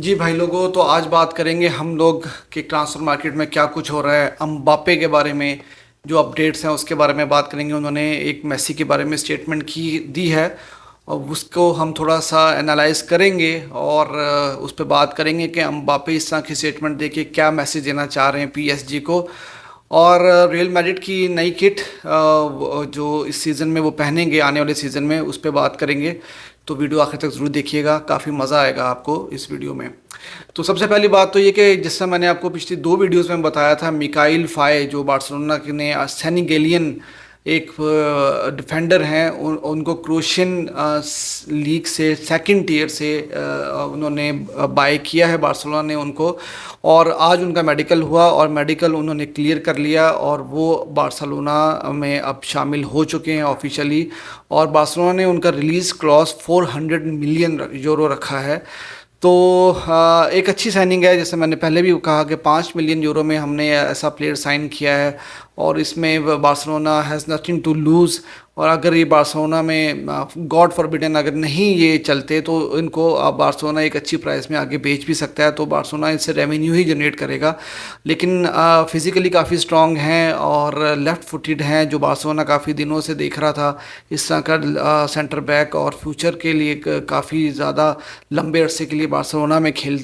जी भाई लोगों, तो आज बात करेंगे हम लोग कि ट्रांसफर मार्केट में क्या कुछ हो रहा है। अम्बापे के बारे में जो अपडेट्स हैं उसके बारे में बात करेंगे। उन्होंने एक मेसी के बारे में स्टेटमेंट की दी है और उसको हम थोड़ा सा एनालाइज करेंगे और उस पर बात करेंगे कि अम्बापे इस तरह की स्टेटमेंट दे के क्या मैसेज देना चाह रहे हैं पीएसजी को। और रियल मैड्रिड की नई किट जो इस सीज़न में वो पहनेंगे आने वाले सीज़न में, उस पर बात करेंगे। तो वीडियो आखिर तक ज़रूर देखिएगा, काफ़ी मज़ा आएगा आपको इस वीडियो में। तो सबसे पहली बात तो ये कि जिससे मैंने आपको पिछली दो वीडियोस में बताया था, मिकाइल फाय जो बार्सिलोना के ने सेनेगलियन एक डिफेंडर हैं, उनको क्रोशियन लीग से सेकंड टियर से उन्होंने बाय किया है बार्सिलोना ने उनको। और आज उनका मेडिकल हुआ और मेडिकल उन्होंने क्लियर कर लिया और वो बार्सिलोना में अब शामिल हो चुके हैं ऑफिशियली। और बार्सिलोना ने उनका रिलीज़ क्लॉज 400 मिलियन यूरो रखा है। तो एक अच्छी साइनिंग है। जैसे मैंने पहले भी कहा कि 5 मिलियन यूरो में हमने ऐसा प्लेयर साइन किया है और इसमें Barcelona has nothing to lose. और अगर ये बार्सिलोना में गॉड फॉरबिडन अगर नहीं ये चलते तो इनको बार्सिलोना एक अच्छी प्राइस में आगे बेच भी सकता है, तो बार्सिलोना इससे रेवेन्यू ही जनरेट करेगा। लेकिन फिज़िकली काफ़ी स्ट्रॉन्ग हैं और लेफ़्ट फुटेड हैं, जो बार्सिलोना काफ़ी दिनों से देख रहा था इस तरह का सेंटर बैक। और फ्यूचर के लिए काफ़ी ज़्यादा लंबे अरसे के लिए बार्सिलोना में खेल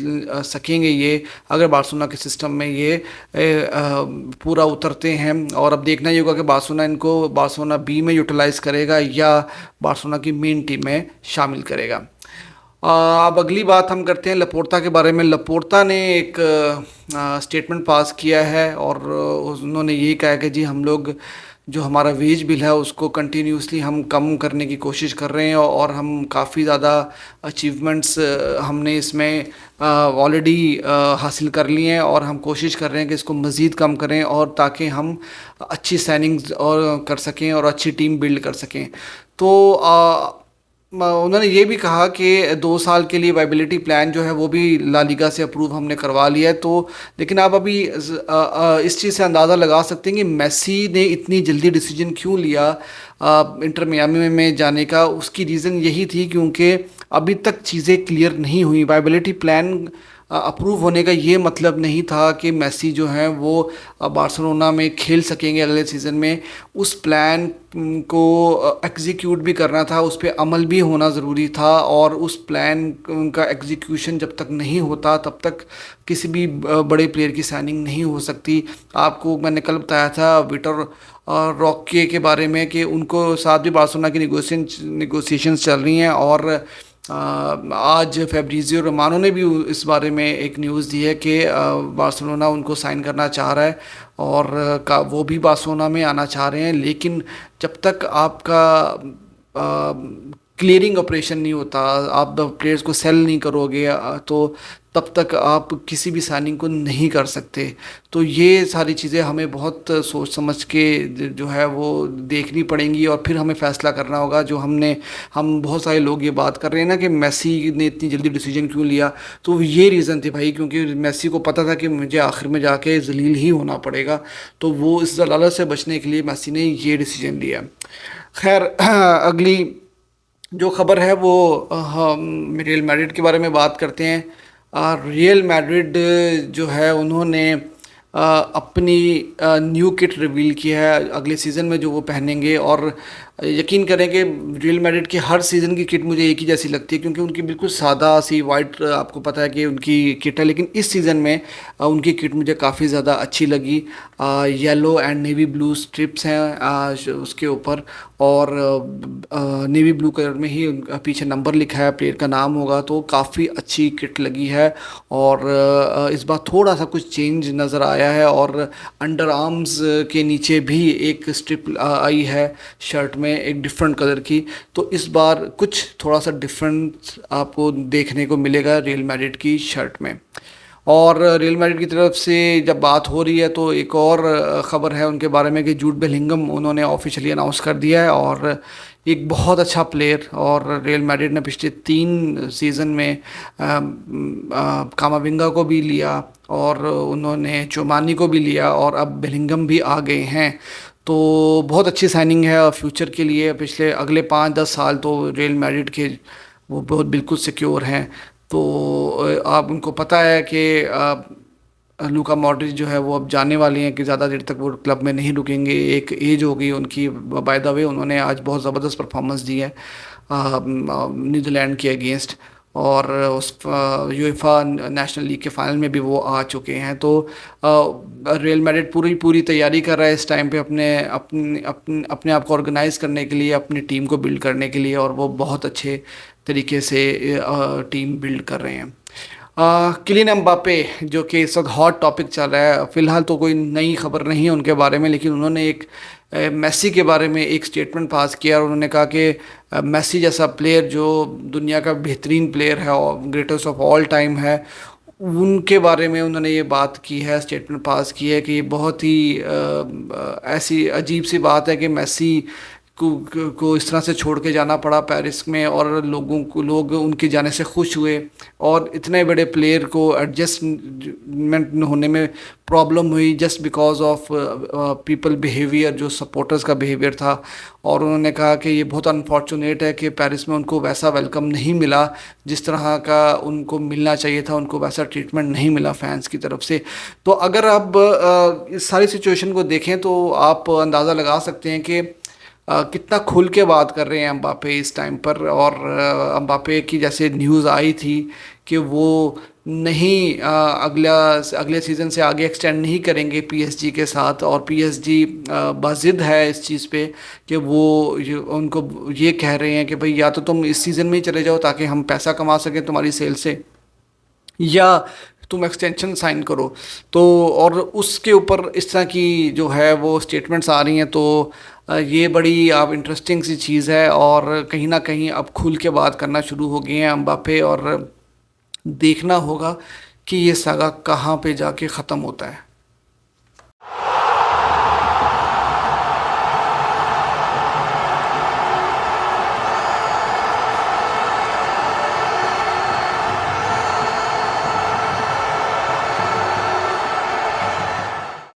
सकेंगे ये, अगर बार्सिलोना के सिस्टम में ये पूरा उतरते हैं। और अब देखना ही होगा कि बार्सिलोना इनको बार्सिलोना बी में यूटिलाइज करेगा या बार्सिलोना की मेन टीम में शामिल करेगा। अब अगली बात हम करते हैं लपोर्ता के बारे में। लपोर्ता ने एक स्टेटमेंट पास किया है और उन्होंने यही कहा है कि जी हम लोग जो हमारा वेज बिल है उसको कंटिन्यूसली हम कम करने की कोशिश कर रहे हैं और हम काफ़ी ज़्यादा अचीवमेंट्स हमने इसमें ऑलरेडी हासिल कर लिए हैं और हम कोशिश कर रहे हैं कि इसको मज़ीद कम करें और ताकि हम अच्छी साइनिंग्स और कर सकें और अच्छी टीम बिल्ड कर सकें। तो उन्होंने ये भी कहा कि 2 साल के लिए वाइबिलिटी प्लान जो है वो भी ला लीगा से अप्रूव हमने करवा लिया है। तो लेकिन आप अभी इस चीज़ से अंदाज़ा लगा सकते हैं कि मेसी ने इतनी जल्दी डिसीजन क्यों लिया इंटर मियामी में जाने का। उसकी रीज़न यही थी क्योंकि अभी तक चीज़ें क्लियर नहीं हुई। वाइबिलिटी प्लान अप्रूव होने का ये मतलब नहीं था कि मेसी जो हैं वो बार्सिलोना में खेल सकेंगे अगले सीज़न में। उस प्लान को एग्जीक्यूट भी करना था, उस पर अमल भी होना ज़रूरी था और उस प्लान का एग्जीक्यूशन जब तक नहीं होता तब तक किसी भी बड़े प्लेयर की साइनिंग नहीं हो सकती। आपको मैंने कल बताया था विक्टर रॉके के बारे में कि उनको साथ भी बार्सिलोना की निगोसिएशंस चल रही हैं और आज फैब्रिजियो रोमानो ने भी इस बारे में एक न्यूज़ दी है कि बार्सिलोना उनको साइन करना चाह रहा है और वो भी बार्सिलोना में आना चाह रहे हैं। लेकिन जब तक आपका क्लियरिंग ऑपरेशन नहीं होता, आप प्लेयर्स को सेल नहीं करोगे तो तब तक आप किसी भी साइनिंग को नहीं कर सकते। तो ये सारी चीज़ें हमें बहुत सोच समझ के जो है वो देखनी पड़ेंगी और फिर हमें फ़ैसला करना होगा। जो हम बहुत सारे लोग ये बात कर रहे हैं ना कि मेसी ने इतनी जल्दी डिसीजन क्यों लिया, तो ये रीज़न थे भाई, क्योंकि मेसी को पता था कि मुझे आखिर में जाके जलील ही होना पड़ेगा। तो वो इस जलालत से बचने के लिए मेसी ने ये डिसीजन लिया। खैर अगली जो खबर है वो हम रियल मैड्रिड के बारे में बात करते हैं। रियल मैड्रिड जो है उन्होंने अपनी न्यू किट रिवील की है अगले सीज़न में जो वो पहनेंगे। और यकीन करें कि रियल मैड्रिड की हर सीज़न की किट मुझे एक ही जैसी लगती है, क्योंकि उनकी बिल्कुल सादा सी वाइट आपको पता है कि उनकी किट है। लेकिन इस सीज़न में उनकी किट मुझे काफ़ी ज़्यादा अच्छी लगी। Yellow and navy blue strips हैं उसके ऊपर और नेवी ब्लू कलर में ही पीछे नंबर लिखा है, प्लेयर का नाम होगा। तो काफ़ी अच्छी किट लगी है और इस बार थोड़ा सा कुछ चेंज नज़र आया है और अंडर आर्म्स के नीचे भी एक स्ट्रिप आई है शर्ट में एक डिफरेंट कलर की। तो इस बार कुछ थोड़ा सा डिफरेंट आपको देखने को मिलेगा रियल मैड्रिड की शर्ट में। और रियल मैड्रिड की तरफ से जब बात हो रही है तो एक और ख़बर है उनके बारे में कि जूड बेलिंगम उन्होंने ऑफिशियली अनाउंस कर दिया है और एक बहुत अच्छा प्लेयर। और रियल मैड्रिड ने पिछले 3 सीज़न में कामाविंगा को भी लिया और उन्होंने चोमानी को भी लिया और अब बेलिंगम भी आ गए हैं। तो बहुत अच्छी साइनिंग है फ्यूचर के लिए। पिछले अगले 5-10 साल तो रियल मैड्रिड के वो बहुत बिल्कुल सिक्योर हैं। तो आप उनको पता है कि लूका मॉड्रिच जो है वो अब जाने वाले हैं, कि ज़्यादा देर तक वो क्लब में नहीं रुकेंगे, एक एज हो गई उनकी। बाय द वे उन्होंने आज बहुत ज़बरदस्त परफॉर्मेंस दी है नीदरलैंड के अगेंस्ट, और उस यूएफा नेशनल लीग के फाइनल में भी वो आ चुके हैं। तो रियल मैड्रिड पूरी पूरी तैयारी कर रहा है इस टाइम पे अपने अपने अपने अपने आप को ऑर्गेनाइज करने के लिए, अपनी टीम को बिल्ड करने के लिए, और वो बहुत अच्छे तरीके से टीम बिल्ड कर रहे हैं। किलियन एम्बापे जो कि इस वक्त हॉट टॉपिक चल रहा है, फिलहाल तो कोई नई खबर नहीं है उनके बारे में, लेकिन उन्होंने एक मेसी के बारे में एक स्टेटमेंट पास किया और उन्होंने कहा कि मेसी जैसा प्लेयर जो दुनिया का बेहतरीन प्लेयर है और ग्रेटेस्ट ऑफ ऑल टाइम है, उनके बारे में उन्होंने ये बात की है, स्टेटमेंट पास की है कि ये बहुत ही ऐसी अजीब सी बात है कि मेसी को इस तरह से छोड़ के जाना पड़ा पेरिस में, और लोग उनके जाने से खुश हुए, और इतने बड़े प्लेयर को एडजस्टमेंट होने में प्रॉब्लम हुई just because of people behaviour, जो सपोर्टर्स का बिहेवियर था। और उन्होंने कहा कि ये बहुत अनफॉर्चुनेट है कि पेरिस में उनको वैसा वेलकम नहीं मिला जिस तरह का उनको मिलना चाहिए था, उनको वैसा ट्रीटमेंट नहीं मिला फैंस की तरफ से। तो अगर आप इस सारी सिचुएशन को देखें तो आप अंदाज़ा लगा सकते हैं कि कितना खुल के बात कर रहे हैं एम्बापे इस टाइम पर। और एम्बापे की जैसे न्यूज़ आई थी कि वो नहीं अगले सीज़न से आगे एक्सटेंड नहीं करेंगे पीएसजी के साथ, और पीएसजी बाजिद है इस चीज़ पे कि वो उनको ये कह रहे हैं कि भाई या तो तुम इस सीज़न में ही चले जाओ ताकि हम पैसा कमा सकें तुम्हारी सेल से, या तुम एक्सटेंशन साइन करो। तो और उसके ऊपर इस तरह की जो है वो स्टेटमेंट्स आ रही हैं। तो ये बड़ी आप इंटरेस्टिंग सी चीज़ है, और कहीं ना कहीं अब खुल के बात करना शुरू हो गए हैं एम्बापे, और देखना होगा कि ये सागा कहाँ पे जाके ख़त्म होता है।